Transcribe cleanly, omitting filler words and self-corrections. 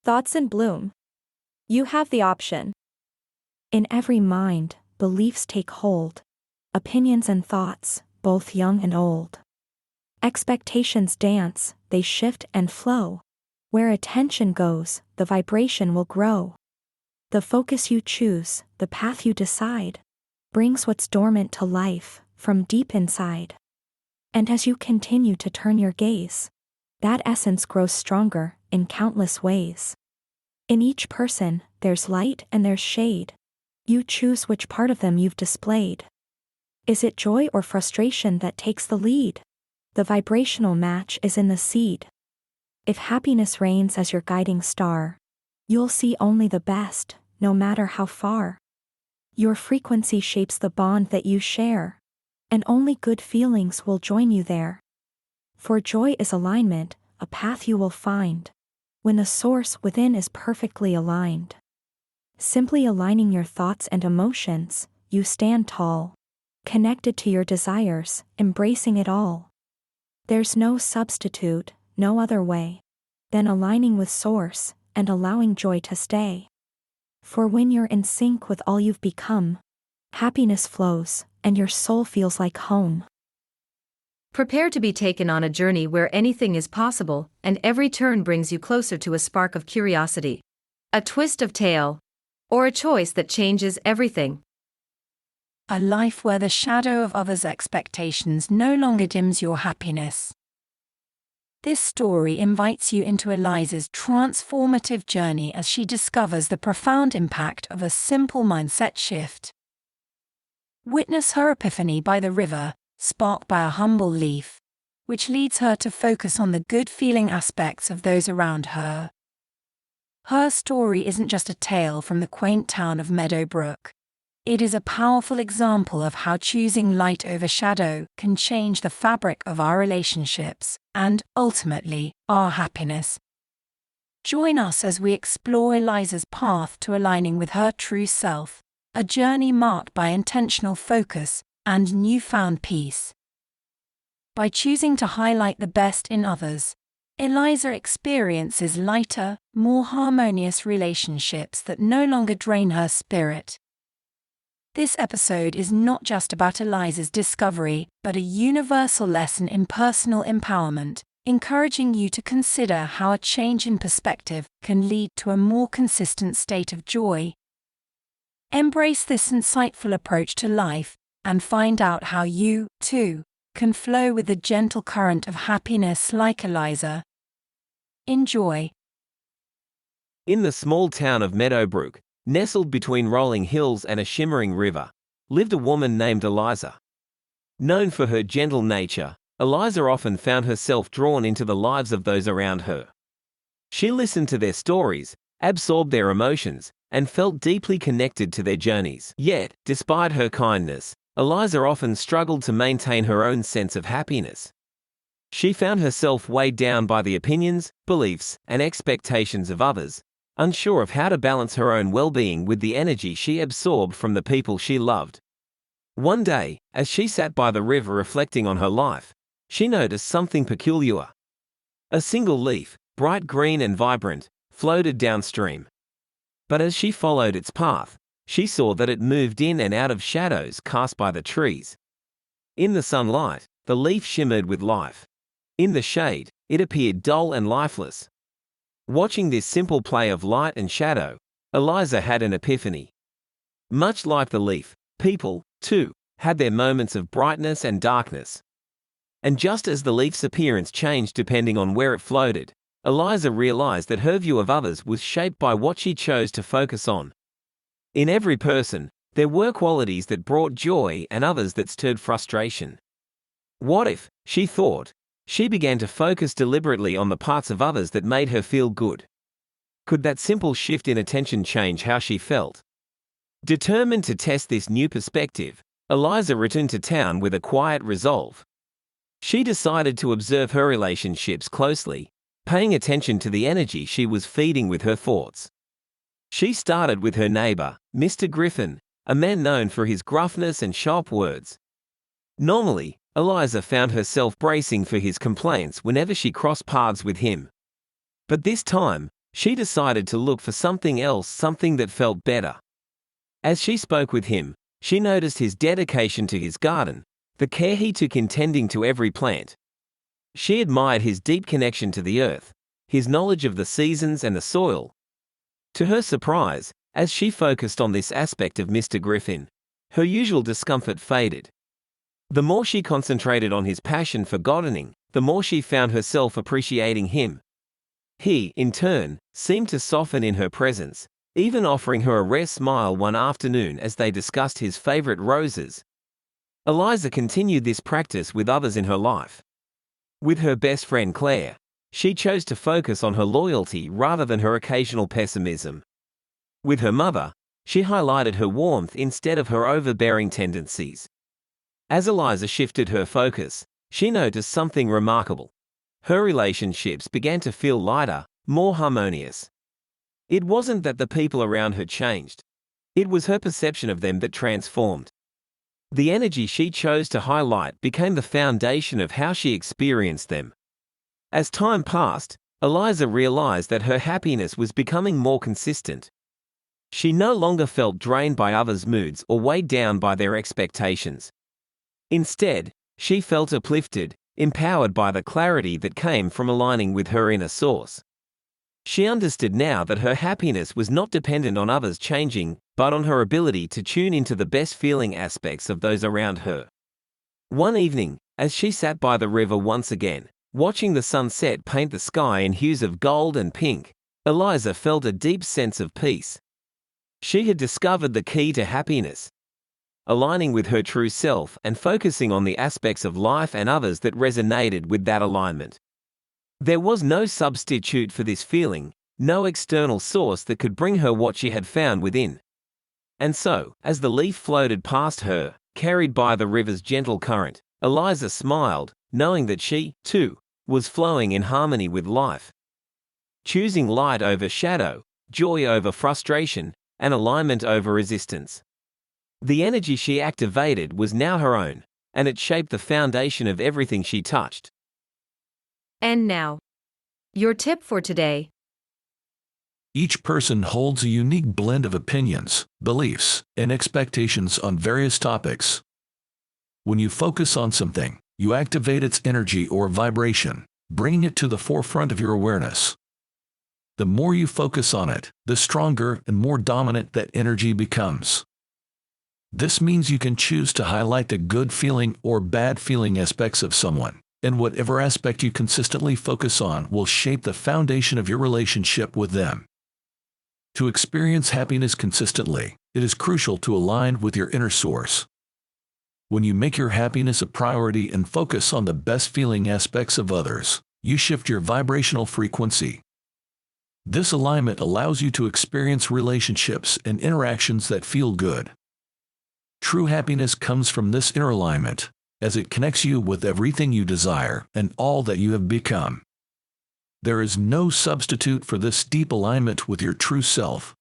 Thoughts in bloom. You have the option. In every mind, beliefs take hold. Opinions and thoughts, both young and old. Expectations dance, they shift and flow. Where attention goes, the vibration will grow. The focus you choose, the path you decide, brings what's dormant to life, from deep inside. And as you continue to turn your gaze, that essence grows stronger, in countless ways. In each person, there's light and there's shade. You choose which part of them you've displayed. Is it joy or frustration that takes the lead? The vibrational match is in the seed. If happiness reigns as your guiding star, you'll see only the best, no matter how far. Your frequency shapes the bond that you share, and only good feelings will join you there. For joy is alignment, a path you will find, when the source within is perfectly aligned. Simply aligning your thoughts and emotions, you stand tall, connected to your desires, embracing it all. There's no substitute, no other way, than aligning with source, and allowing joy to stay. For when you're in sync with all you've become, happiness flows, and your soul feels like home. Prepare to be taken on a journey where anything is possible, and every turn brings you closer to a spark of curiosity, a twist of tale, or a choice that changes everything. A life where the shadow of others' expectations no longer dims your happiness. This story invites you into Eliza's transformative journey as she discovers the profound impact of a simple mindset shift. Witness her epiphany by the river, sparked by a humble leaf, which leads her to focus on the good-feeling aspects of those around her. Her story isn't just a tale from the quaint town of Meadowbrook. It is a powerful example of how choosing light over shadow can change the fabric of our relationships and, ultimately, our happiness. Join us as we explore Eliza's path to aligning with her true self, a journey marked by intentional focus and newfound peace. By choosing to highlight the best in others, Eliza experiences lighter, more harmonious relationships that no longer drain her spirit. This episode is not just about Eliza's discovery, but a universal lesson in personal empowerment, encouraging you to consider how a change in perspective can lead to a more consistent state of joy. Embrace this insightful approach to life, and find out how you, too, can flow with the gentle current of happiness like Eliza. Enjoy. In the small town of Meadowbrook, nestled between rolling hills and a shimmering river, lived a woman named Eliza. Known for her gentle nature, Eliza often found herself drawn into the lives of those around her. She listened to their stories, absorbed their emotions, and felt deeply connected to their journeys. Yet, despite her kindness, Eliza often struggled to maintain her own sense of happiness. She found herself weighed down by the opinions, beliefs, and expectations of others, unsure of how to balance her own well-being with the energy she absorbed from the people she loved. One day, as she sat by the river reflecting on her life, she noticed something peculiar. A single leaf, bright green and vibrant, floated downstream. But as she followed its path, she saw that it moved in and out of shadows cast by the trees. In the sunlight, the leaf shimmered with life. In the shade, it appeared dull and lifeless. Watching this simple play of light and shadow, Eliza had an epiphany. Much like the leaf, people, too, had their moments of brightness and darkness. And just as the leaf's appearance changed depending on where it floated, Eliza realized that her view of others was shaped by what she chose to focus on. In every person, there were qualities that brought joy and others that stirred frustration. What if, she thought, she began to focus deliberately on the parts of others that made her feel good? Could that simple shift in attention change how she felt? Determined to test this new perspective, Eliza returned to town with a quiet resolve. She decided to observe her relationships closely, paying attention to the energy she was feeding with her thoughts. She started with her neighbor, Mr. Griffin, a man known for his gruffness and sharp words. Normally, Eliza found herself bracing for his complaints whenever she crossed paths with him. But this time, she decided to look for something else, something that felt better. As she spoke with him, she noticed his dedication to his garden, the care he took in tending to every plant. She admired his deep connection to the earth, his knowledge of the seasons and the soil. To her surprise, as she focused on this aspect of Mr. Griffin, her usual discomfort faded. The more she concentrated on his passion for gardening, the more she found herself appreciating him. He, in turn, seemed to soften in her presence, even offering her a rare smile one afternoon as they discussed his favorite roses. Eliza continued this practice with others in her life. With her best friend Claire, she chose to focus on her loyalty rather than her occasional pessimism. With her mother, she highlighted her warmth instead of her overbearing tendencies. As Eliza shifted her focus, she noticed something remarkable. Her relationships began to feel lighter, more harmonious. It wasn't that the people around her changed. It was her perception of them that transformed. The energy she chose to highlight became the foundation of how she experienced them. As time passed, Eliza realized that her happiness was becoming more consistent. She no longer felt drained by others' moods or weighed down by their expectations. Instead, she felt uplifted, empowered by the clarity that came from aligning with her inner source. She understood now that her happiness was not dependent on others changing, but on her ability to tune into the best feeling aspects of those around her. One evening, as she sat by the river once again, watching the sunset paint the sky in hues of gold and pink, Eliza felt a deep sense of peace. She had discovered the key to happiness: aligning with her true self and focusing on the aspects of life and others that resonated with that alignment. There was no substitute for this feeling, no external source that could bring her what she had found within. And so, as the leaf floated past her, carried by the river's gentle current, Eliza smiled, knowing that she, too, was flowing in harmony with life. Choosing light over shadow, joy over frustration, and alignment over resistance. The energy she activated was now her own, and it shaped the foundation of everything she touched. And now, your tip for today. Each person holds a unique blend of opinions, beliefs, and expectations on various topics. When you focus on something, you activate its energy or vibration, bringing it to the forefront of your awareness. The more you focus on it, the stronger and more dominant that energy becomes. This means you can choose to highlight the good feeling or bad feeling aspects of someone, and whatever aspect you consistently focus on will shape the foundation of your relationship with them. To experience happiness consistently, it is crucial to align with your inner source. When you make your happiness a priority and focus on the best feeling aspects of others, you shift your vibrational frequency. This alignment allows you to experience relationships and interactions that feel good. True happiness comes from this inner alignment, as it connects you with everything you desire and all that you have become. There is no substitute for this deep alignment with your true self.